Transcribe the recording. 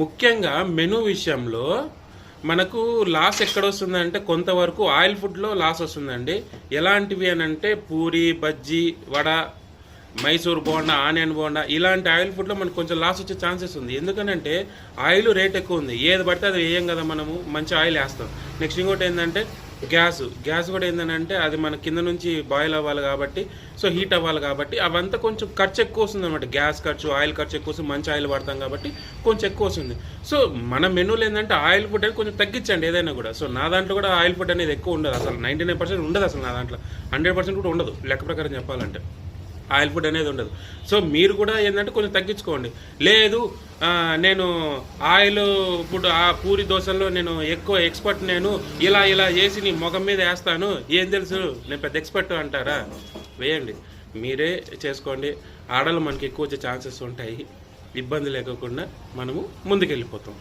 ముఖ్యంగా మెనూ విషయంలో మనకు లాస్ ఎక్కడొస్తుందంటే కొంతవరకు ఆయిల్ ఫుడ్లో లాస్ వస్తుందండి. ఎలాంటివి అని అంటే పూరి, బజ్జీ, వడ, మైసూర్ బోండా, ఆనియన్ బోండా ఇలాంటి ఆయిల్ ఫుడ్లో మనకు కొంచెం లాస్ వచ్చే ఛాన్సెస్ ఉంది. ఎందుకనంటే ఆయిల్ రేట్ ఎక్కువ ఉంది. ఏది పడితే అది వేయం కదా, మనము మంచి ఆయిల్ వేస్తాం. నెక్స్ట్ ఇంకోటి ఏంటంటే గ్యాస్ కూడా ఏంటంటే అది మన కింద నుంచి బాయిల్ అవ్వాలి కాబట్టి, సో హీట్ అవ్వాలి కాబట్టి అవంతా కొంచెం ఖర్చు ఎక్కువ వస్తుంది అనమాట. గ్యాస్ ఖర్చు, ఆయిల్ ఖర్చు ఎక్కువ వస్తుంది. మంచి ఆయిల్ వాడతాం కాబట్టి కొంచెం ఎక్కువ వస్తుంది. సో మన మెనూలు ఏంటంటే ఆయిల్ ఫుడ్ అనేది కొంచెం తగ్గించండి ఏదైనా కూడా. సో నా దాంట్లో కూడా ఆయిల్ ఫుడ్ అనేది ఎక్కువ ఉండదు, అసలు 99% ఉండదు. అసలు నా దాంట్లో 100% కూడా ఉండదు లెక్క ప్రకారం చెప్పాలంటే. ఆయిల్ ఫుడ్ అనేది ఉండదు. సో మీరు కూడా ఏంటంటే కొంచెం తగ్గించుకోండి. లేదు నేను ఆయిల్ ఫుడ్ ఆ పూరి దోశల్లో నేను ఎక్కువ ఎక్స్పర్ట్, నేను ఇలా చేసి నీ ముఖం మీద వేస్తాను, ఏం తెలుసు నేను పెద్ద ఎక్స్పర్ట్ అంటారా? వేయండి, మీరే చేసుకోండి. ఆడలు మనకి ఎక్కువ వచ్చే ఛాన్సెస్ ఉంటాయి. ఇబ్బంది లేకుండా మనము ముందుకెళ్ళిపోతాం.